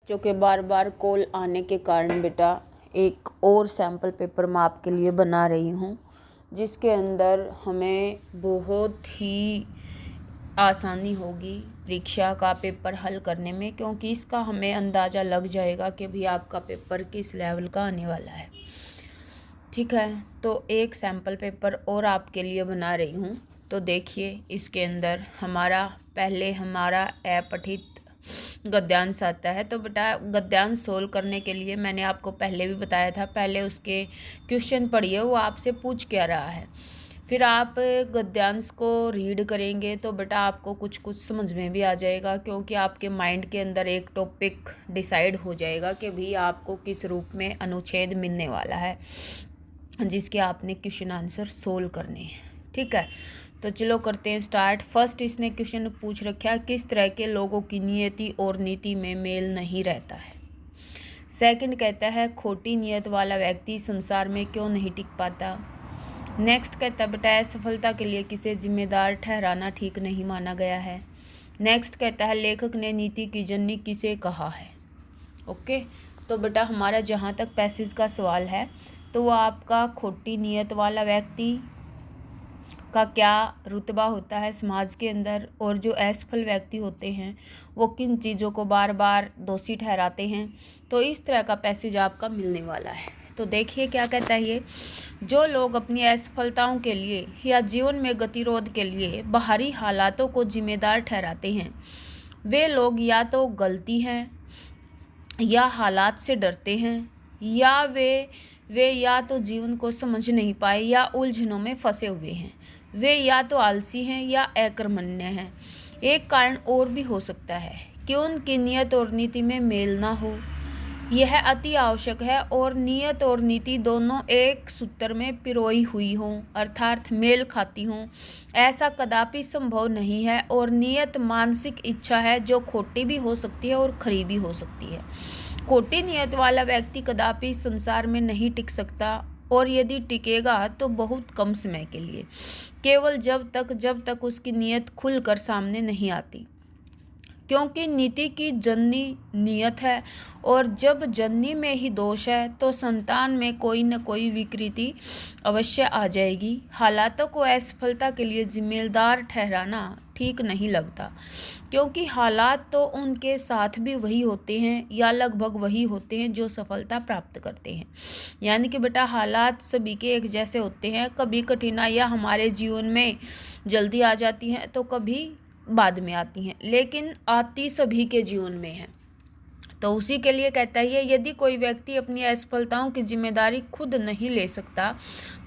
बच्चों के बार बार कॉल आने के कारण बेटा एक और सैम्पल पेपर मैं आपके लिए बना रही हूँ, जिसके अंदर हमें बहुत ही आसानी होगी परीक्षा का पेपर हल करने में, क्योंकि इसका हमें अंदाज़ा लग जाएगा कि भी आपका पेपर किस लेवल का आने वाला है। ठीक है, तो एक सैम्पल पेपर और आपके लिए बना रही हूँ। तो देखिए, इसके अंदर पहले हमारा अपठित गद्यांश आता है। तो बेटा गद्यांश सोल्व करने के लिए मैंने आपको पहले भी बताया था, पहले उसके क्वेश्चन पढ़िए, वो आपसे पूछ क्या रहा है, फिर आप गद्यांश को रीड करेंगे तो बेटा आपको कुछ कुछ समझ में भी आ जाएगा, क्योंकि आपके माइंड के अंदर एक टॉपिक डिसाइड हो जाएगा कि भी आपको किस रूप में अनुच्छेद मिलने वाला है जिसके आपने क्वेश्चन आंसर सोल्व करने हैं। ठीक है, तो चलो करते हैं स्टार्ट। फर्स्ट इसने क्वेश्चन पूछ रखा है, किस तरह के लोगों की नियति और नीति में मेल नहीं रहता है। सेकंड कहता है, खोटी नियत वाला व्यक्ति संसार में क्यों नहीं टिक पाता। नेक्स्ट कहता है, बेटा असफलता के लिए किसे जिम्मेदार ठहराना ठीक नहीं माना गया है। नेक्स्ट कहता है, लेखक ने नीति की जननी किसे कहा है। ओके, तो बेटा हमारा जहाँ तक पैसेज का सवाल है, तो वो आपका खोटी नियत वाला व्यक्ति का क्या रुतबा होता है समाज के अंदर, और जो असफल व्यक्ति होते हैं वो किन चीज़ों को बार बार दोषी ठहराते हैं। तो इस तरह का पैसेज आपका मिलने वाला है। तो देखिए क्या कहता है ये, जो लोग अपनी असफलताओं के लिए या जीवन में गतिरोध के लिए बाहरी हालातों को जिम्मेदार ठहराते हैं, वे लोग या तो गलती हैं या हालात से डरते हैं, या वे या तो जीवन को समझ नहीं पाए या उलझनों में फंसे हुए हैं। वे या तो आलसी हैं या अकर्मण्य हैं। एक कारण और भी हो सकता है कि उनकी नियत और नीति में मेल ना हो। यह अति आवश्यक है, और नियत और नीति दोनों एक सूत्र में पिरोई हुई हों, अर्थात मेल खाती हों, ऐसा कदापि संभव नहीं है। और नियत मानसिक इच्छा है जो खोटी भी हो सकती है और खरी भी हो सकती है। खोटी नियत वाला व्यक्ति कदापि संसार में नहीं टिक सकता, और यदि टिकेगा तो बहुत कम समय के लिए, केवल जब तक उसकी नियत खुलकर सामने नहीं आती, क्योंकि नीति की जननी नियत है, और जब जननी में ही दोष है तो संतान में कोई न कोई विकृति अवश्य आ जाएगी। हालातों को असफलता के लिए जिम्मेदार ठहराना ठीक नहीं लगता, क्योंकि हालात तो उनके साथ भी वही होते हैं या लगभग वही होते हैं जो सफलता प्राप्त करते हैं। यानी कि बेटा हालात सभी के एक जैसे होते हैं। कभी कठिनाइयाँ हमारे जीवन में जल्दी आ जाती हैं तो कभी बाद में आती हैं, लेकिन आती सभी के जीवन में है। तो उसी के लिए कहता है, यदि कोई व्यक्ति अपनी असफलताओं की जिम्मेदारी खुद नहीं ले सकता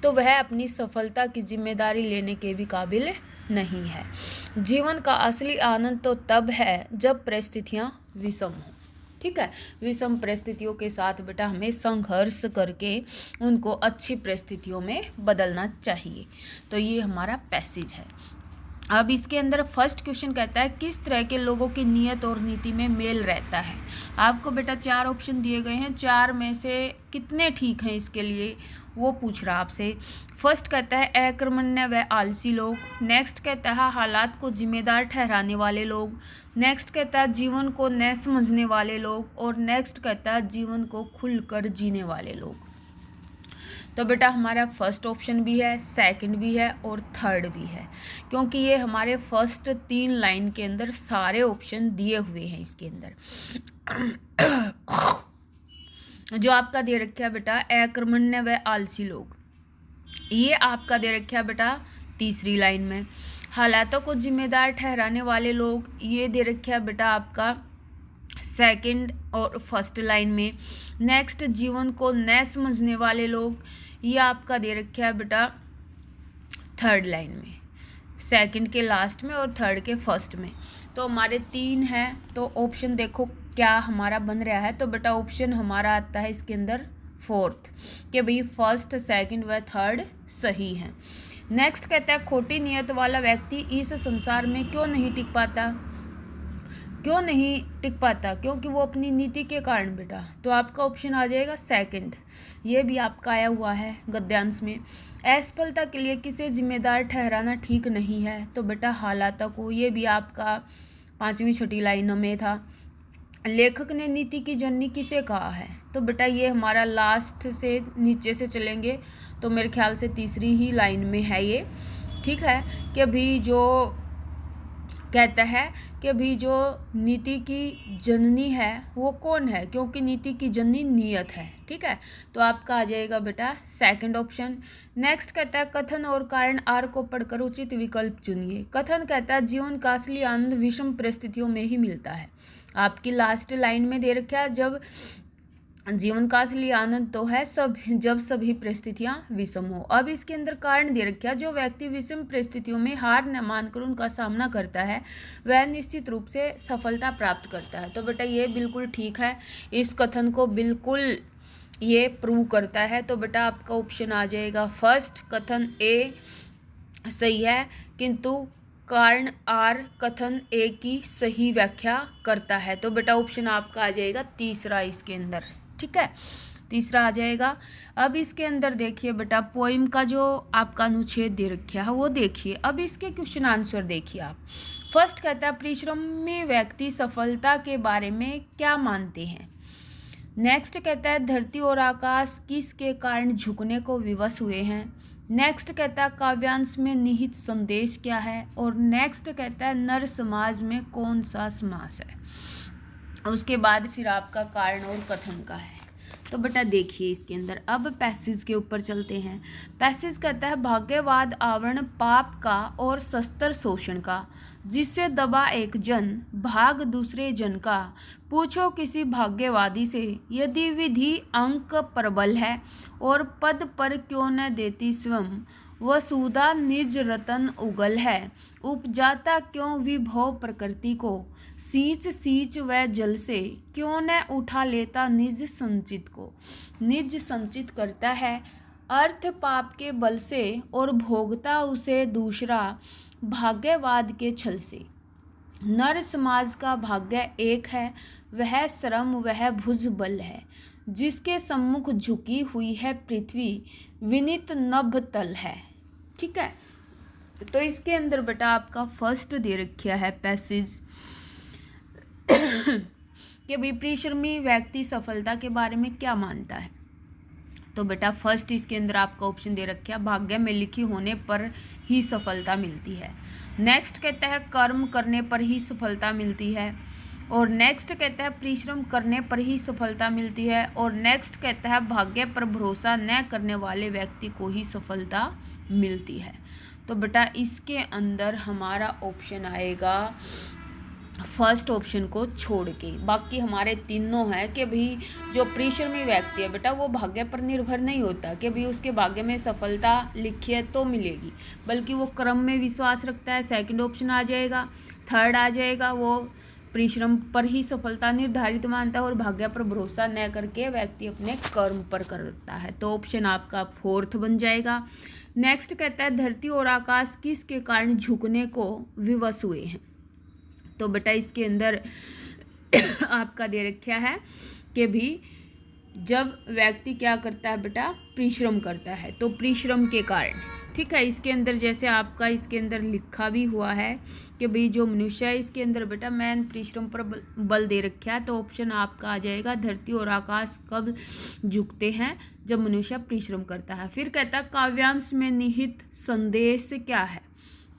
तो वह अपनी सफलता की जिम्मेदारी लेने के भी काबिल नहीं है। जीवन का असली आनंद तो तब है जब परिस्थितियाँ विषम हों। ठीक है, विषम परिस्थितियों के साथ बेटा हमें संघर्ष करके उनको अच्छी परिस्थितियों में बदलना चाहिए। तो ये हमारा पैसेज है। अब इसके अंदर फर्स्ट क्वेश्चन कहता है, किस तरह के लोगों की नियत और नीति में मेल रहता है। आपको बेटा 4 ऑप्शन दिए गए हैं, 4 में से कितने ठीक हैं इसके लिए वो पूछ रहा आपसे। फर्स्ट कहता है अकर्मण्य व आलसी लोग। नेक्स्ट कहता है हालात को जिम्मेदार ठहराने वाले लोग। नेक्स्ट कहता है जीवन को न समझने वाले लोग। और नेक्स्ट कहता है जीवन को खुलकर जीने वाले लोग। तो बेटा हमारा फर्स्ट ऑप्शन भी है, सेकंड भी है और थर्ड भी है, क्योंकि ये हमारे फर्स्ट 3 लाइन के अंदर सारे ऑप्शन दिए हुए हैं। इसके अंदर जो आपका दे रखा है बेटा अकर्मण्य व आलसी लोग, ये आपका दे रखा है बेटा तीसरी लाइन में। हालातों को जिम्मेदार ठहराने वाले लोग, ये दे रखा है बेटा आपका सेकंड और फर्स्ट लाइन में। नेक्स्ट जीवन को न समझने वाले लोग, ये आपका दे रखा है बेटा थर्ड लाइन में, सेकंड के लास्ट में और थर्ड के फर्स्ट में। तो हमारे 3 हैं। तो ऑप्शन देखो क्या हमारा बन रहा है। तो बेटा ऑप्शन हमारा आता है इसके अंदर फोर्थ, कि भाई फर्स्ट सेकंड व थर्ड सही है। नेक्स्ट कहता है खोटी नियत वाला व्यक्ति इस संसार में क्यों नहीं टिक पाता। क्यों नहीं टिक पाता, क्योंकि वो अपनी नीति के कारण बेटा। तो आपका ऑप्शन आ जाएगा सेकंड, ये भी आपका आया हुआ है गद्यांश में। असफलता के लिए किसे जिम्मेदार ठहराना ठीक नहीं है, तो बेटा हालातों को, ये भी आपका 5वीं 6ठी लाइनों में था। लेखक ने नीति की जननी किसे कहा है? तो बेटा ये हमारा लास्ट से नीचे से चलेंगे तो मेरे ख्याल से तीसरी ही लाइन में है ये, ठीक है। कि अभी जो कहता है कि अभी जो नीति की जननी है वो कौन है, क्योंकि नीति की जननी नियत है, ठीक है। तो आपका आ जाएगा बेटा सेकंड ऑप्शन। नेक्स्ट कहता है कथन और कारण आर को पढ़कर उचित विकल्प चुनिए। कथन कहता है जीवन का असली आनंद विषम परिस्थितियों में ही मिलता है। आपकी लास्ट लाइन में दे रखा है जब जीवन का असली आनंद तो है जब सभी परिस्थितियां विषम हो। अब इसके अंदर कारण दे रखा है जो व्यक्ति विषम परिस्थितियों में हार न मानकर उनका सामना करता है वह निश्चित रूप से सफलता प्राप्त करता है। तो बेटा ये बिल्कुल ठीक है, इस कथन को बिल्कुल ये प्रूव करता है। तो बेटा आपका ऑप्शन आ जाएगा फर्स्ट, कथन ए सही है, किंतु कारण आर कथन ए की सही व्याख्या करता है। तो बेटा ऑप्शन आपका आ जाएगा तीसरा इसके अंदर, ठीक है, तीसरा आ जाएगा। अब इसके अंदर देखिए बेटा पोइम का जो आपका अनुच्छेद दे रखा है वो देखिए। अब इसके क्वेश्चन आंसर देखिए आप। फर्स्ट कहता है परिश्रमी व्यक्ति सफलता के बारे में क्या मानते हैं। नेक्स्ट कहता है धरती और आकाश किसके कारण झुकने को विवश हुए हैं। नेक्स्ट कहता है काव्यांश में निहित संदेश क्या है। और नेक्स्ट कहता है नर समाज में कौन सा समास है। उसके बाद फिर आपका कारण और कथन का है। तो बेटा देखिए इसके अंदर अब पैसेज के ऊपर चलते हैं। पैसेज कहता है भाग्यवाद आवरण पाप का और शस्त्र शोषण का, जिससे दबा एक जन भाग दूसरे जन का। पूछो किसी भाग्यवादी से यदि विधि अंक प्रबल है और पद पर क्यों न देती स्वयं। वसुधा निज रतन उगल है उपजाता क्यों विभव प्रकृति को। सींच सींच व जल से क्यों न उठा लेता निज संचित को। निज संचित करता है अर्थ पाप के बल से और भोगता उसे दूसरा भाग्यवाद के छल से। नर समाज का भाग्य एक है वह श्रम वह भुज बल है, जिसके सम्मुख झुकी हुई है पृथ्वी विनित नभ तल है, ठीक है। तो इसके अंदर बेटा आपका फर्स्ट दे रखा है पैसेज कि भाई परिश्रमी व्यक्ति सफलता के बारे में क्या मानता है। तो बेटा फर्स्ट इसके अंदर आपका ऑप्शन दे रखा है भाग्य में लिखी होने पर ही सफलता मिलती है। नेक्स्ट कहता है कर्म करने पर ही सफलता मिलती है। और नेक्स्ट कहता है परिश्रम करने पर ही सफलता मिलती है। और नेक्स्ट कहता है भाग्य पर भरोसा न करने वाले व्यक्ति को ही सफलता मिलती है। तो बेटा इसके अंदर हमारा ऑप्शन आएगा फर्स्ट ऑप्शन को छोड़ के। बाकी हमारे तीनों हैं कि भाई जो परिश्रमी व्यक्ति है बेटा वो भाग्य पर निर्भर नहीं होता कि भाई उसके भाग्य में सफलता लिखी है तो मिलेगी, बल्कि वो कर्म में विश्वास रखता है, सेकंड ऑप्शन आ जाएगा। थर्ड आ जाएगा वो परिश्रम पर ही सफलता निर्धारित मानता है और भाग्य पर भरोसा न करके व्यक्ति अपने कर्म पर करता है। तो ऑप्शन आपका फोर्थ बन जाएगा। नेक्स्ट कहता है धरती और आकाश किसके कारण झुकने को विवश हुए हैं। तो बेटा इसके अंदर आपका दे रखा है कि भी जब व्यक्ति क्या करता है बेटा परिश्रम करता है तो परिश्रम के कारण, ठीक है। इसके अंदर जैसे आपका इसके अंदर लिखा भी हुआ है कि भाई जो मनुष्य है इसके अंदर बेटा मैन परिश्रम पर बल दे रखा है। तो ऑप्शन आपका आ जाएगा धरती और आकाश कब झुकते हैं जब मनुष्य परिश्रम करता है। फिर कहता है काव्यांश में निहित संदेश क्या है।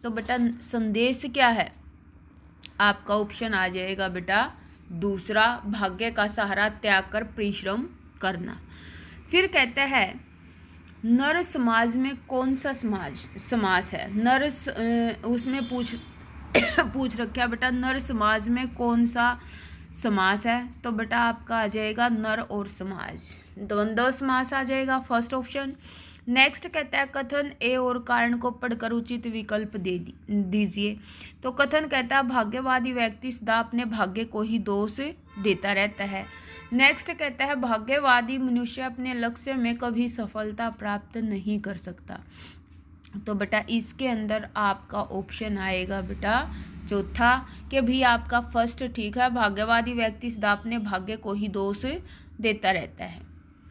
तो बेटा संदेश क्या है आपका ऑप्शन आ जाएगा बेटा दूसरा भाग्य का सहारा त्याग कर परिश्रम करना। फिर कहता है नर समाज में कौन सा समास है। नर उसमें पूछ रखा है बेटा नर समाज में कौन सा समास है। तो बेटा आपका आ जाएगा नर और समाज, द्वंद्व समास आ जाएगा फर्स्ट ऑप्शन। नेक्स्ट कहता है कथन ए और कारण को पढ़कर उचित विकल्प दीजिए। तो कथन कहता है भाग्यवादी व्यक्ति सदा अपने भाग्य को ही दोष देता रहता है। नेक्स्ट कहता है भाग्यवादी मनुष्य अपने लक्ष्य में कभी सफलता प्राप्त नहीं कर सकता। तो बेटा इसके अंदर आपका ऑप्शन आएगा बेटा चौथा कि भी आपका फर्स्ट ठीक है, भाग्यवादी व्यक्ति सदा अपने भाग्य को ही दोष देता रहता है,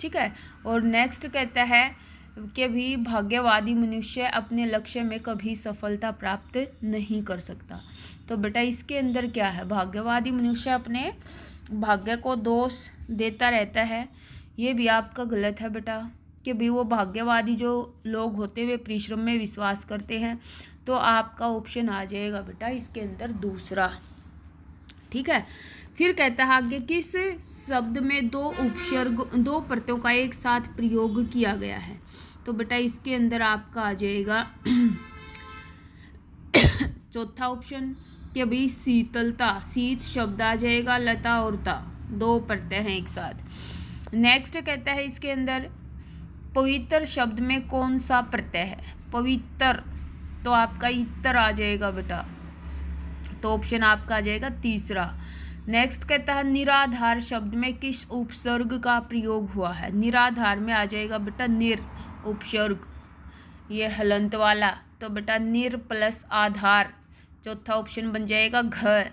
ठीक है। और नेक्स्ट कहता है कि भी भाग्यवादी मनुष्य अपने लक्ष्य में कभी सफलता प्राप्त नहीं कर सकता। तो बेटा इसके अंदर क्या है भाग्यवादी मनुष्य अपने भाग्य को दोष देता रहता है, ये भी आपका गलत है बेटा। कि भी वो भाग्यवादी जो लोग होते हुए परिश्रम में विश्वास करते हैं, तो आपका ऑप्शन आ जाएगा बेटा इसके अंदर दूसरा। ठीक है। फिर कहता है आगे, किस शब्द में दो उपसर्ग दो प्रत्ययों का एक साथ प्रयोग किया गया है? तो बेटा इसके अंदर आपका आ जाएगा चौथा ऑप्शन कि भाई शीतलता, शीत शब्द आ जाएगा, लता और ता दो प्रत्यय हैं एक साथ। नेक्स्ट कहता है इसके अंदर पवित्र शब्द में कौन सा प्रत्यय है? पवित्र, तो आपका इतर आ जाएगा बेटा, तो ऑप्शन आपका आ जाएगा तीसरा। नेक्स्ट कहता है निराधार शब्द में किस उपसर्ग का प्रयोग हुआ है? निराधार में आ जाएगा बेटा निर उपसर्ग, ये हलंत वाला, तो बेटा निर प्लस आधार, चौथा ऑप्शन बन जाएगा घ।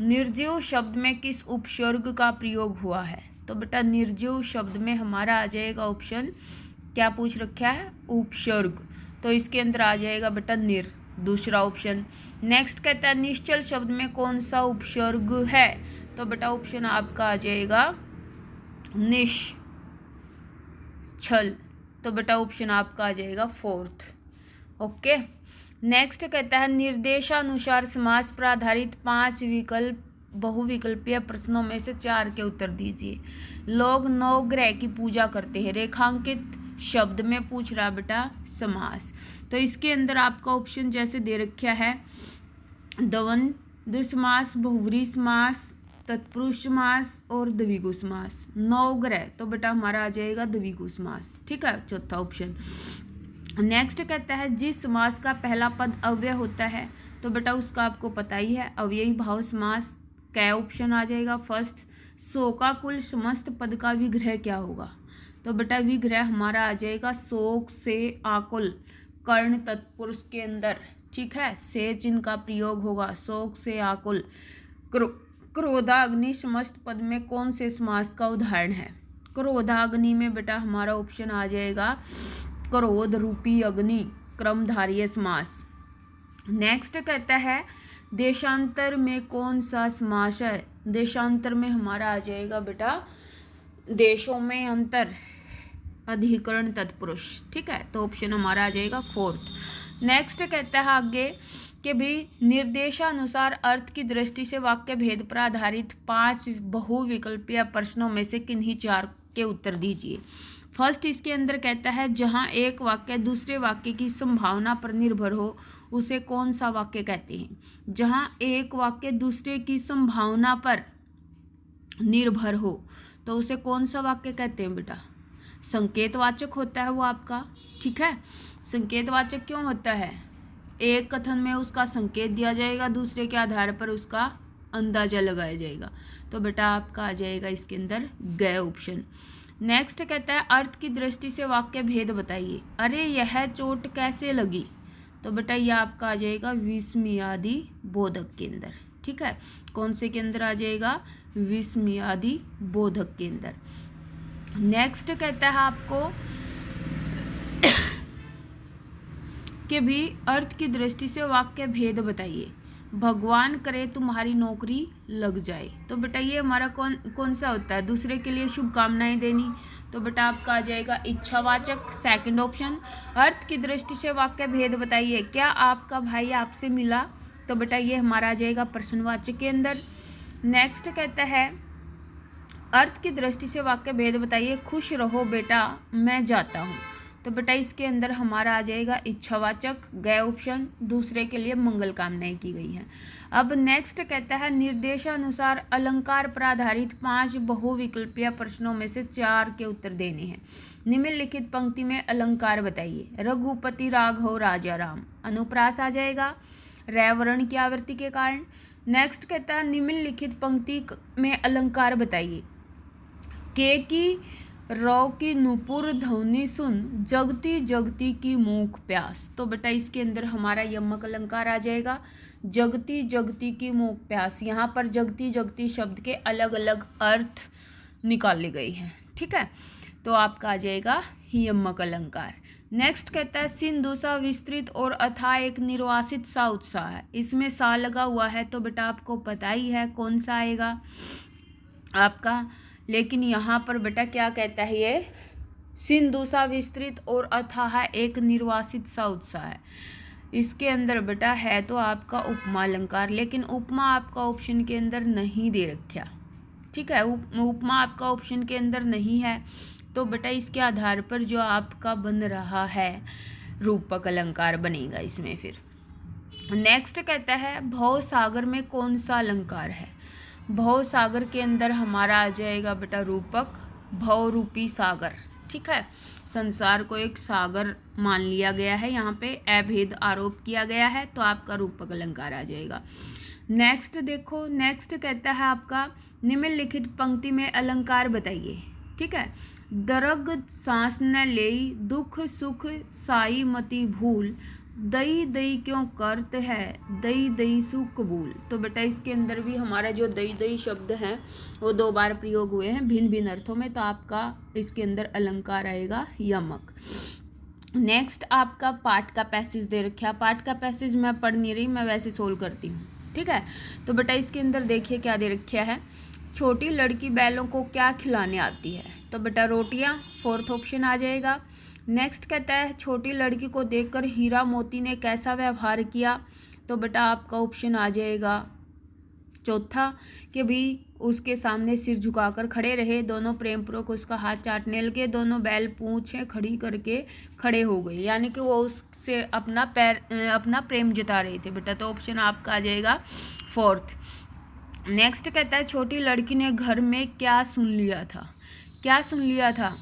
निर्जीव शब्द में किस उपसर्ग का प्रयोग हुआ है? तो बेटा निर्जीव शब्द में हमारा आ जाएगा ऑप्शन, क्या पूछ रखा है? उपसर्ग, तो इसके अंदर आ जाएगा बेटा निर, दूसरा ऑप्शन। नेक्स्ट कहता है निश्चल शब्द में कौन सा उपसर्ग है? तो बेटा ऑप्शन आपका आ जाएगा निश्चल, तो बेटा ऑप्शन आपका आ जाएगा फोर्थ। ओके। नेक्स्ट कहता है निर्देशानुसार समास पर आधारित 5 विकल्प बहुविकल्पीय प्रश्नों में से 4 के उत्तर दीजिए। लोग नवग्रह की पूजा करते हैं, रेखांकित शब्द में पूछ रहा बेटा समास, तो इसके अंदर आपका ऑप्शन जैसे दे रखा है द्वंद्व समास, बहुव्रीहि समास, तत्पुरुष समास और द्विगु समास। नवग्रह, तो बेटा हमारा आ जाएगा द्विगु समास। ठीक है, चौथा ऑप्शन। नेक्स्ट कहता है जिस समास का पहला पद अव्यय होता है, तो बेटा उसका आपको पता ही है, अव्ययी भाव समास। क्या ऑप्शन आ जाएगा? फर्स्ट। शोकाकुल समस्त पद का विग्रह क्या होगा? तो बेटा विग्रह हमारा आ जाएगा शोक से आकुल, कर्ण तत्पुरुष के अंदर। ठीक है, से चिन्ह का प्रयोग होगा, शोक से आकुल। क्रोधाग्नि समस्त पद में कौन से समास का उदाहरण है? क्रोधाग्नि में बेटा हमारा ऑप्शन आ जाएगा क्रोध रूपी अग्नि, क्रमधारय समास। नेक्स्ट कहता है देशांतर में कौन सा समास है? देशांतर में हमारा आ जाएगा बेटा देशों में अंतर, अधिकरण तत्पुरुष। ठीक है, तो ऑप्शन हमारा आ जाएगा फोर्थ। नेक्स्ट कहता है आगे कि भी निर्देशानुसार अर्थ की दृष्टि से वाक्य भेद पर आधारित 5 बहुविकल्पीय प्रश्नों में से किन्हीं 4 के उत्तर दीजिए। फर्स्ट इसके अंदर कहता है जहां एक वाक्य दूसरे वाक्य की संभावना पर निर्भर हो उसे कौन सा वाक्य कहते हैं? जहां एक वाक्य दूसरे की संभावना पर निर्भर हो तो उसे कौन सा वाक्य कहते हैं बेटा? संकेतवाचक होता है वो आपका। ठीक है, संकेतवाचक क्यों होता है? एक कथन में उसका संकेत दिया जाएगा, दूसरे के आधार पर उसका अंदाजा लगाया जाएगा, तो बेटा आपका आ जाएगा इसके अंदर ग ऑप्शन। नेक्स्ट कहता है अर्थ की दृष्टि से वाक्य भेद बताइए। अरे यह चोट कैसे लगी? तो बेटा यह आपका आ जाएगा विस्मयादि बोधक के अंदर। ठीक है, कौन से के अंदर आ जाएगा? विस्मयादि बोधक के अंदर। नेक्स्ट कहता है आपको कि भी अर्थ की दृष्टि से वाक्य भेद बताइए। भगवान करे तुम्हारी नौकरी लग जाए, तो बेटा ये हमारा कौन सा होता है? दूसरे के लिए शुभकामनाएं देनी, तो बेटा आपका आ जाएगा इच्छावाचक, सेकंड ऑप्शन। अर्थ की दृष्टि से वाक्य भेद बताइए। क्या आपका भाई आपसे मिला? तो बेटा ये हमारा आ जाएगा प्रश्नवाचक के अंदर। नेक्स्ट कहता है अर्थ की दृष्टि से वाक्य भेद बताइए। खुश रहो बेटा मैं जाता हूँ, तो बेटा इसके अंदर हमारा आ जाएगा इच्छावाचक, गए ऑप्शन, दूसरे के लिए मंगल कामनाएं की गई हैं। अब नेक्स्ट कहता है निर्देशानुसार अलंकार पर आधारित 5 बहुविकल्पीय प्रश्नों में से 4 के उत्तर देने हैं। निम्नलिखित पंक्ति में अलंकार बताइए। रघुपति राघव राजा राम, अनुप्रास आ जाएगा रैवरण की आवृत्ति के कारण। नेक्स्ट कहता है निम्नलिखित पंक्ति में अलंकार बताइए। के की रौ की नुपुर ध्वनि सुन जगती जगती की मूक प्यास, तो बेटा इसके अंदर हमारा यमक अलंकार आ जाएगा जगती जगती की मूक प्यास। यहाँ पर जगती जगती शब्द के अलग अलग अर्थ निकाले गए हैं। ठीक है, तो आपका आ जाएगा यमक अलंकार। नेक्स्ट कहता है सिंधु सा विस्तृत और अथाह एक निर्वासित सा उत्साह है, इसमें सा लगा हुआ है, तो बेटा आपको पता ही है कौन सा आएगा। आपका। लेकिन यहाँ पर बेटा क्या कहता है, ये सिंधु सा विस्तृत और अथाह एक निर्वासित सा उत्साह है। इसके अंदर बेटा है तो आपका उपमा अलंकार, लेकिन उपमा आपका ऑप्शन के अंदर नहीं दे रखा। ठीक है, उपमा आपका ऑप्शन के अंदर नहीं है, तो बेटा इसके आधार पर जो आपका बन रहा है रूपक अलंकार बनेगा इसमें। फिर नेक्स्ट कहता है भव सागर में कौन सा अलंकार है। भव सागर के अंदर हमारा आ जाएगा बेटा रूपक भव रूपी सागर। ठीक है, संसार को एक सागर मान लिया गया है, यहाँ पे अभेद आरोप किया गया है, तो आपका रूपक अलंकार आ जाएगा। नेक्स्ट देखो, नेक्स्ट कहता है आपका निम्नलिखित पंक्ति में अलंकार बताइए। ठीक है, दरग सांस न लेई दुख सुख साई मति भूल दई दई क्यों करत है दई दई सुख कबूल। तो बेटा इसके अंदर भी हमारा जो दई दई शब्द हैं वो 2 बार प्रयोग हुए हैं भिन्न भिन्न अर्थों में, तो आपका इसके अंदर अलंकार आएगा यमक। नेक्स्ट आपका पाठ का पैसेज दे रखा। पाठ का पैसेज मैं पढ़ नहीं रही, मैं वैसे सोल्व करती हूँ। ठीक है, तो बेटा इसके अंदर देखिए क्या दे रखा है, छोटी लड़की बैलों को क्या खिलाने आती है। तो बेटा रोटियाँ, 4th ऑप्शन आ जाएगा। नेक्स्ट कहता है छोटी लड़की को देखकर हीरा मोती ने कैसा व्यवहार किया। तो बेटा आपका ऑप्शन आ जाएगा 4था कि भी उसके सामने सिर झुकाकर खड़े रहे, दोनों प्रेम पूर्वक उसका हाथ चाटने लगे, दोनों बैल पूंछें खड़ी करके खड़े हो गए, यानी कि वो उससे अपना प्रेम जता रहे थे बेटा। तो ऑप्शन आपका आ जाएगा 4th। नेक्स्ट कहता है छोटी लड़की ने घर में क्या सुन लिया था। क्या सुन लिया था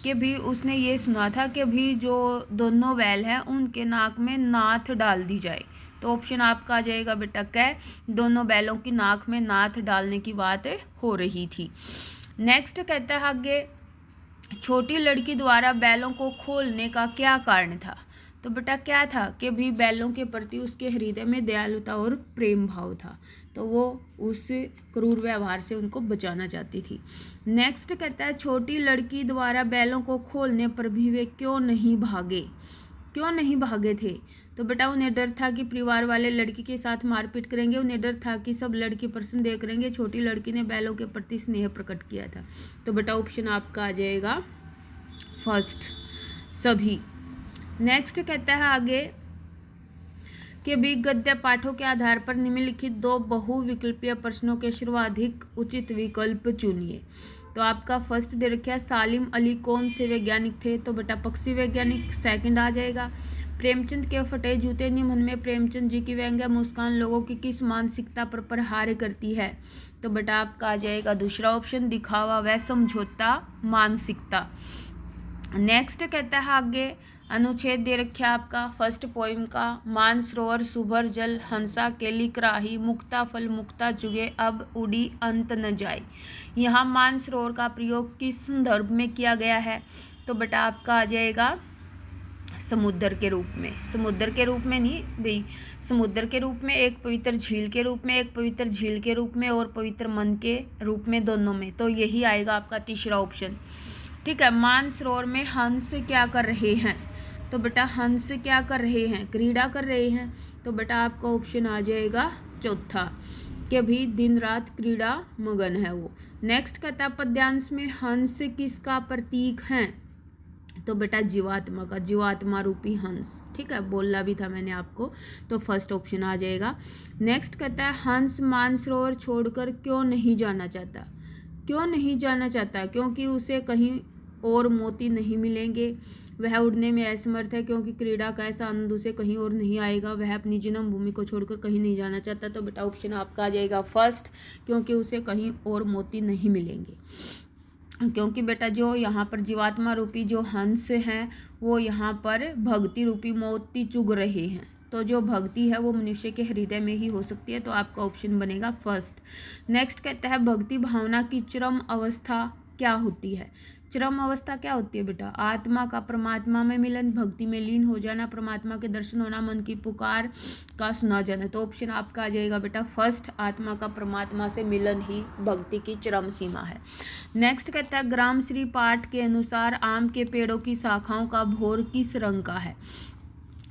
कि भी उसने ये सुना था कि भी जो दोनों बैल हैं उनके नाक में नाथ डाल दी जाए। तो ऑप्शन आपका आ जाएगा बेटा कै, दोनों बैलों की नाक में नाथ डालने की बात हो रही थी। नेक्स्ट कहता है आगे छोटी लड़की द्वारा बैलों को खोलने का क्या कारण था। तो बेटा क्या था कि भी बैलों के प्रति उसके हृदय में दयालुता और प्रेम भाव था, तो वो उस क्रूर व्यवहार से उनको बचाना चाहती थी। नेक्स्ट कहता है छोटी लड़की द्वारा बैलों को खोलने पर भी वे क्यों नहीं भागे, क्यों नहीं भागे थे। तो बेटा उन्हें डर था कि परिवार वाले लड़की के साथ मारपीट करेंगे, उन्हें डर था कि सब लड़की प्रसन्न देख करेंगे। छोटी लड़की ने बैलों के प्रति स्नेह प्रकट किया था। तो बेटा ऑप्शन आपका आ जाएगा 1st सभी। नेक्स्ट कहता है आगे कि भी गद्य पाठों के आधार पर निम्नलिखित 2 बहुविकल्पीय प्रश्नों के सर्वाधिक उचित विकल्प चुनिए। तो आपका 1st दे रखा है सालिम अली कौन से वैज्ञानिक थे। तो बेटा पक्षी वैज्ञानिक 2nd आ जाएगा। प्रेमचंद के फटे जूते निबंध में प्रेमचंद जी की व्यंग्य मुस्कान लोगों की किस मानसिकता पर प्रहार करती है। तो बेटा आपका आ जाएगा दूसरा ऑप्शन दिखावा व समझौता मानसिकता। नेक्स्ट कहता है आगे अनुच्छेद दे रखा आपका 1st पोइम का मानसरोवर सुभर जल हंसा केली कराही मुक्ता फल मुक्ता जुगे अब उड़ी अंत न जाए। यहाँ मानसरोवर का प्रयोग किस संदर्भ में किया गया है। तो बेटा आपका आ जाएगा समुद्र के रूप में, समुद्र के रूप में नहीं भाई, समुद्र के रूप में, एक पवित्र झील के रूप में, एक पवित्र झील के रूप में और पवित्र मन के रूप में, दोनों में। तो यही आएगा आपका तीसरा ऑप्शन। ठीक है, मानसरोवर में हंस क्या कर रहे हैं। तो बेटा हंस क्या कर रहे हैं, क्रीड़ा कर रहे हैं। तो बेटा आपका ऑप्शन आ जाएगा 4था कि भी दिन रात क्रीड़ा मगन है वो। नेक्स्ट कहता पद्यांश में हंस किसका प्रतीक है। तो बेटा जीवात्मा का, जीवात्मा रूपी हंस। ठीक है, बोलना भी था मैंने आपको, तो 1st ऑप्शन आ जाएगा। नेक्स्ट कहता है हंस मानसरोवर छोड़कर क्यों नहीं जाना चाहता। क्यों नहीं जाना चाहता, क्योंकि उसे कहीं और मोती नहीं मिलेंगे, वह उड़ने में असमर्थ है, क्योंकि क्रीड़ा का ऐसा आनंद उसे कहीं और नहीं आएगा, वह अपनी जन्मभूमि को छोड़कर कहीं नहीं जाना चाहता। तो बेटा ऑप्शन आपका आ जाएगा 1st, क्योंकि उसे कहीं और मोती नहीं मिलेंगे। क्योंकि बेटा जो यहाँ पर जीवात्मा रूपी जो हंस हैं वो यहाँ पर भक्ति रूपी मोती चुग रहे हैं, तो जो भक्ति है वो मनुष्य के हृदय में ही हो सकती है। तो आपका ऑप्शन बनेगा 1st। नेक्स्ट कहता है भक्ति भावना की चरम अवस्था क्या होती है। चरम अवस्था क्या होती है बेटा, आत्मा का परमात्मा में मिलन, भक्ति में लीन हो जाना, परमात्मा के दर्शन होना, मन की पुकार का सुना जाना। तो ऑप्शन आपका आ जाएगा बेटा 1st, आत्मा का परमात्मा से मिलन ही भक्ति की चरम सीमा है। नेक्स्ट कहता है ग्राम श्री पाठ के अनुसार आम के पेड़ों की शाखाओं का भोर किस रंग का है।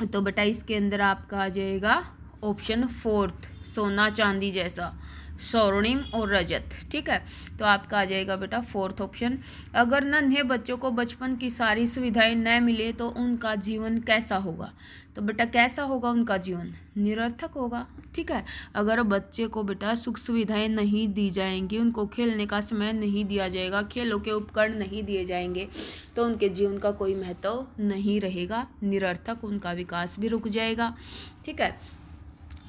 तो बेटा इसके अंदर आपका आ जाएगा ऑप्शन 4th, सोना चांदी जैसा। स्वर्णिम और रजत। ठीक है, तो आपका आ जाएगा बेटा फोर्थ ऑप्शन। अगर नन्हे बच्चों को बचपन की सारी सुविधाएं न मिले तो उनका जीवन कैसा होगा? तो बेटा कैसा होगा उनका जीवन? निरर्थक होगा। ठीक है, अगर बच्चे को बेटा सुख सुविधाएं नहीं दी जाएंगी, उनको खेलने का समय नहीं दिया जाएगा, खेलों के उपकरण नहीं दिए जाएंगे, तो उनके जीवन का कोई महत्व नहीं रहेगा, निरर्थक, उनका विकास भी रुक जाएगा। ठीक है,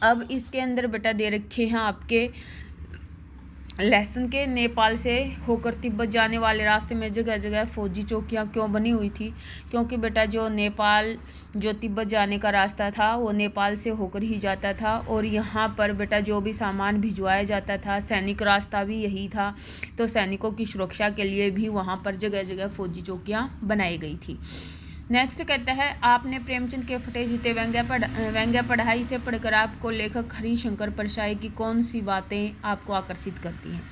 अब इसके अंदर बेटा दे रखे हैं आपके लेसन के नेपाल से होकर तिब्बत जाने वाले रास्ते में जगह जगह फौजी चौकियां क्यों बनी हुई थी? क्योंकि बेटा जो तिब्बत जाने का रास्ता था वो नेपाल से होकर ही जाता था, और यहाँ पर बेटा जो भी सामान भिजवाया जाता था, सैनिक रास्ता भी यही था, तो सैनिकों की सुरक्षा के लिए भी वहाँ पर जगह जगह फौजी चौकियाँ बनाई गई थी। नेक्स्ट कहता है, आपने प्रेमचंद के फटे जूते व्यंग्य पढ़ाई से पढ़कर आपको लेखक हरिशंकर परसाई की कौन सी बातें आपको आकर्षित करती हैं?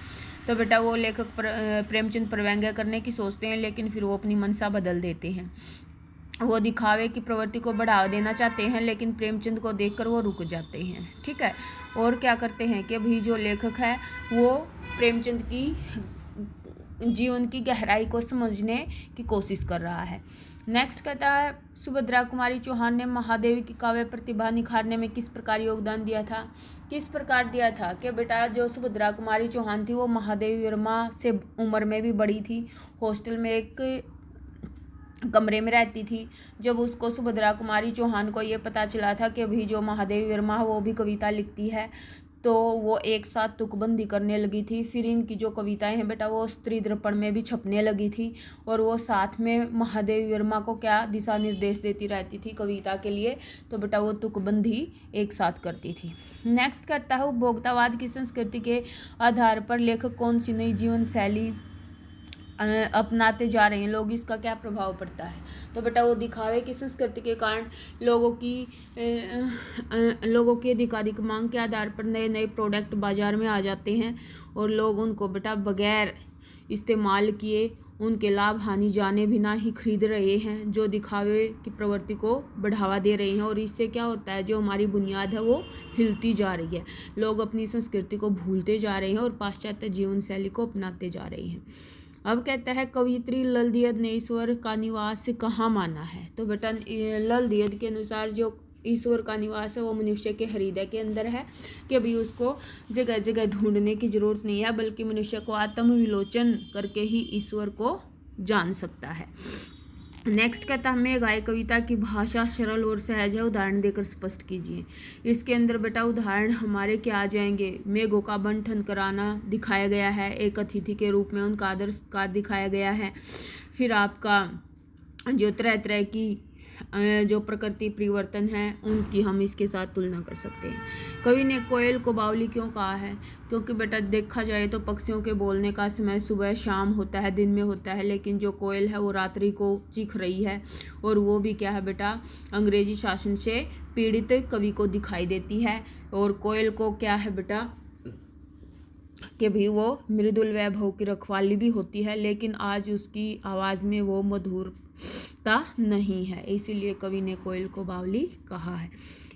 तो बेटा वो लेखक प्रेमचंद पर व्यंग्य करने की सोचते हैं, लेकिन फिर वो अपनी मनसा बदल देते हैं। वो दिखावे की प्रवृत्ति को बढ़ावा देना चाहते हैं, लेकिन प्रेमचंद को देखकर वो रुक जाते हैं। ठीक है, और क्या करते हैं कि अभी जो लेखक है वो प्रेमचंद की जीवन की गहराई को समझने की कोशिश कर रहा है। नेक्स्ट कहता है, सुभद्रा कुमारी चौहान ने महादेवी की काव्य प्रतिभा निखारने में किस प्रकार योगदान दिया था? किस प्रकार दिया था कि बेटा जो सुभद्रा कुमारी चौहान थी वो महादेवी वर्मा से उम्र में भी बड़ी थी, हॉस्टल में एक कमरे में रहती थी। जब उसको सुभद्रा कुमारी चौहान को ये पता चला था कि अभी जो महादेवी वर्मा है वो भी कविता लिखती है, तो वो एक साथ तुकबंदी करने लगी थी। फिर इनकी जो कविताएं हैं बेटा वो स्त्री दर्पण में भी छपने लगी थी, और वो साथ में महादेवी वर्मा को क्या दिशा निर्देश देती रहती थी कविता के लिए, तो बेटा वो तुकबंदी एक साथ करती थी। नेक्स्ट करता है, उपभोक्तावाद की संस्कृति के आधार पर लेखक कौन सी नई जीवन शैली अपनाते जा रहे हैं, लोग इसका क्या प्रभाव पड़ता है? तो बेटा वो दिखावे की संस्कृति के कारण लोगों की अधिकाधिक मांग के आधार पर नए नए प्रोडक्ट बाजार में आ जाते हैं, और लोग उनको बेटा बगैर इस्तेमाल किए उनके लाभ हानि जाने बिना ही खरीद रहे हैं, जो दिखावे की प्रवृत्ति को बढ़ावा दे रहे हैं। और इससे क्या होता है, जो हमारी बुनियाद है वो हिलती जा रही है, लोग अपनी संस्कृति को भूलते जा रहे हैं और पाश्चात्य जीवन शैली को अपनाते जा रहे हैं। अब कहता है, कवयित्री ललदियद ने ईश्वर का निवास कहाँ माना है? तो बेटा ललदियद के अनुसार जो ईश्वर का निवास है वो मनुष्य के हृदय के अंदर है, कि अभी उसको जगह जगह ढूंढने की जरूरत नहीं है, बल्कि मनुष्य को आत्मविलोचन करके ही ईश्वर को जान सकता है। नेक्स्ट कहता है, मेघाय कविता की भाषा सरल और सहज है, उदाहरण देकर स्पष्ट कीजिए। इसके अंदर बेटा उदाहरण हमारे क्या आ जाएंगे? मेघों का बंठन कराना दिखाया गया है, एक अतिथि के रूप में उनका आदर सत्कार दिखाया गया है। फिर आपका जो तरह तरह की जो प्रकृति परिवर्तन है उनकी हम इसके साथ तुलना कर सकते हैं। कवि ने कोयल को बावली क्यों कहा है? क्योंकि बेटा देखा जाए तो पक्षियों के बोलने का समय सुबह शाम होता है, दिन में होता है, लेकिन जो कोयल है वो रात्रि को चीख रही है, और वो भी क्या है बेटा अंग्रेजी शासन से पीड़ित कवि को दिखाई देती है। और कोयल को क्या है बेटा कि भी वो मृदुल वैभव की रखवाली भी होती है, लेकिन आज उसकी आवाज़ में वो मधुरता नहीं है, इसीलिए कवि ने कोयल को बावली कहा है।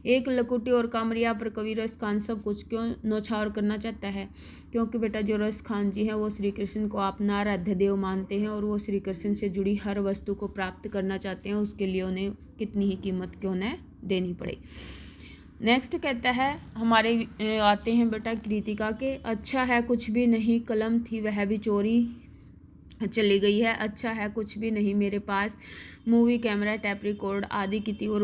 एक लकुटी और कामरिया पर कवि रसखान सब कुछ क्यों न्यौछावर करना चाहता है? क्योंकि बेटा जो रसखान जी हैं वो श्री कृष्ण को अपना आराध्य देव मानते हैं, और वो श्री कृष्ण से जुड़ी हर वस्तु को प्राप्त करना चाहते हैं, उसके लिए उन्हें कितनी ही कीमत क्यों न देनी पड़े। नेक्स्ट कहता है, हमारे आते हैं बेटा कृतिका के, अच्छा है कुछ भी नहीं, कलम थी वह भी चोरी चली गई है, अच्छा है कुछ भी नहीं मेरे पास, मूवी कैमरा टैप रिकॉर्ड आदि की तीव्र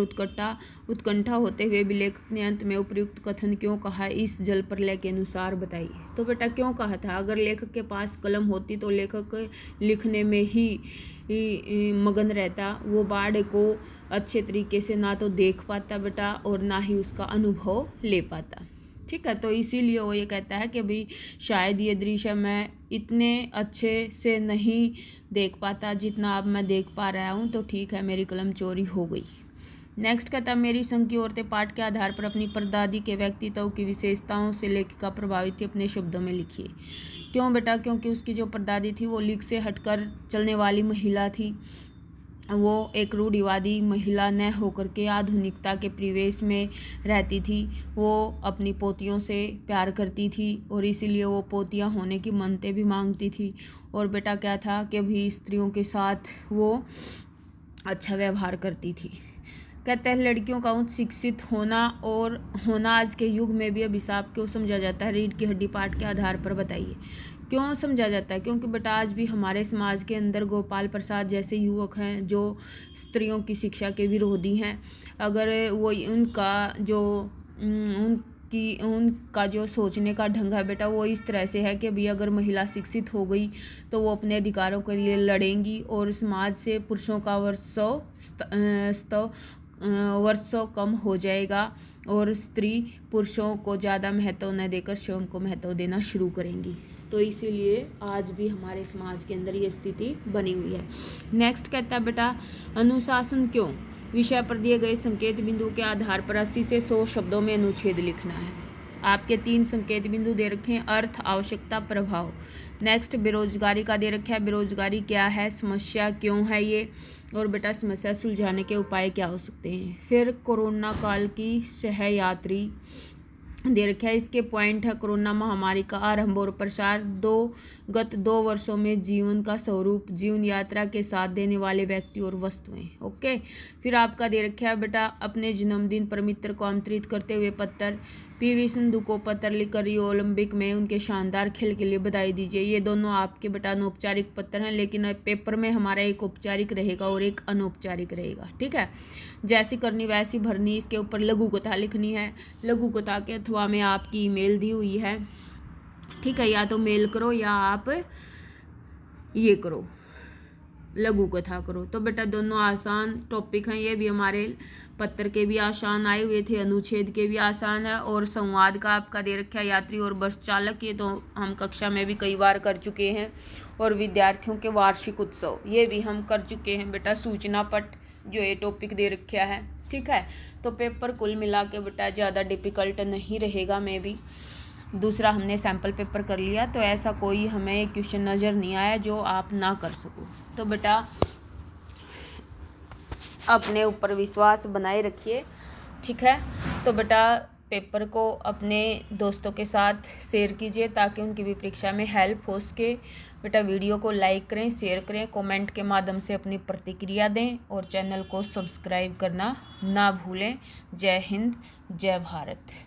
उत्कंठा होते हुए भी लेखक ने अंत में उपयुक्त कथन क्यों कहा, इस जल प्रलय के अनुसार बताइए। तो बेटा क्यों कहा था? अगर लेखक के पास कलम होती तो लेखक लिखने में ही मगन रहता, वो बाढ़ को अच्छे तरीके से ना तो देख पाता बेटा और ना ही उसका अनुभव ले पाता। ठीक है, तो इसीलिए वो ये कहता है कि अभी शायद ये दृश्य मैं इतने अच्छे से नहीं देख पाता जितना अब मैं देख पा रहा हूँ, तो ठीक है मेरी कलम चोरी हो गई। नेक्स्ट कहता है, मेरी संघ की औरतें पाठ के आधार पर अपनी परदादी के व्यक्तित्व की विशेषताओं से लेखिका प्रभावित थी, अपने शब्दों में लिखिए। क्यों बेटा? क्योंकि उसकी जो परदादी थी वो लीक से हटकर चलने वाली महिला थी, वो एक रूढ़िवादी महिला न होकर के आधुनिकता के परिवेश में रहती थी। वो अपनी पोतियों से प्यार करती थी और इसीलिए वो पोतियां होने की मन्नतें भी मांगती थी। और बेटा क्या था कि अभी स्त्रियों के साथ वो अच्छा व्यवहार करती थी। कहते हैं लड़कियों का उच्च शिक्षित होना आज के युग में भी अभिशाप क्यों समझा जाता है? रीढ़ की हड्डी पाठ के आधार पर बताइए क्यों समझा जाता है? क्योंकि बेटा आज भी हमारे समाज के अंदर गोपाल प्रसाद जैसे युवक हैं जो स्त्रियों की शिक्षा के विरोधी हैं। अगर वो उनका जो सोचने का ढंग है बेटा वो इस तरह से है कि अभी अगर महिला शिक्षित हो गई तो वो अपने अधिकारों के लिए लड़ेंगी और समाज से पुरुषों का वर्षों कम हो जाएगा और स्त्री पुरुषों को ज़्यादा महत्व न देकर स्वयं को महत्व देना शुरू करेंगी। तो इसीलिए आज भी हमारे समाज के अंदर ये स्थिति बनी हुई है। नेक्स्ट कहता है बेटा अनुशासन क्यों? विषय पर दिए गए संकेत बिंदु के आधार पर 80 से 100 शब्दों में अनुच्छेद लिखना है। आपके 3 संकेत बिंदु दे रखे हैं, अर्थ, आवश्यकता, प्रभाव। नेक्स्ट बेरोजगारी का दे रखा है, बेरोजगारी क्या है, समस्या क्यों है ये, और बेटा समस्या सुलझाने के उपाय क्या हो सकते हैं। फिर कोरोना काल की सहयात्री दे रखा है, इसके पॉइंट है कोरोना महामारी का आरंभ और प्रसार, गत 2 वर्षों में जीवन का स्वरूप, जीवन यात्रा के साथ देने वाले व्यक्ति और वस्तुएं। ओके, फिर आपका दे रखा है बेटा अपने जन्मदिन पर मित्र को आमंत्रित करते हुए पत्र, पीवी सिंधु को पत्र लिखकर रियो ओलंपिक में उनके शानदार खेल के लिए बधाई दीजिए। ये दोनों आपके बेटा अनौपचारिक पत्र हैं, लेकिन पेपर में हमारा एक औपचारिक रहेगा और एक अनौपचारिक रहेगा। ठीक है, जैसी करनी वैसी भरनी। इसके ऊपर लघु कथा लिखनी है। लघु कथा के अथवा में आपकी ईमेल दी हुई है। ठीक है, या तो मेल करो या आप ये करो, लघु कथा करो। तो बेटा दोनों आसान टॉपिक हैं। ये भी हमारे पत्र के भी आसान आए हुए थे, अनुच्छेद के भी आसान है। और संवाद का आपका दे रखा है यात्री और बस चालक, ये तो हम कक्षा में भी कई बार कर चुके हैं। और विद्यार्थियों के वार्षिक उत्सव ये भी हम कर चुके हैं बेटा। सूचना पट जो ये टॉपिक दे रखा है। ठीक है, तो पेपर कुल मिला के बेटा ज़्यादा डिफ़िकल्ट नहीं रहेगा। मैं भी दूसरा हमने सैम्पल पेपर कर लिया, तो ऐसा कोई हमें क्वेश्चन नज़र नहीं आया जो आप ना कर सको। तो बेटा अपने ऊपर विश्वास बनाए रखिए। ठीक है, तो बेटा पेपर को अपने दोस्तों के साथ शेयर कीजिए ताकि उनकी भी परीक्षा में हेल्प हो सके। बेटा वीडियो को लाइक करें, शेयर करें, कमेंट के माध्यम से अपनी प्रतिक्रिया दें और चैनल को सब्सक्राइब करना ना भूलें। जय हिंद, जय भारत।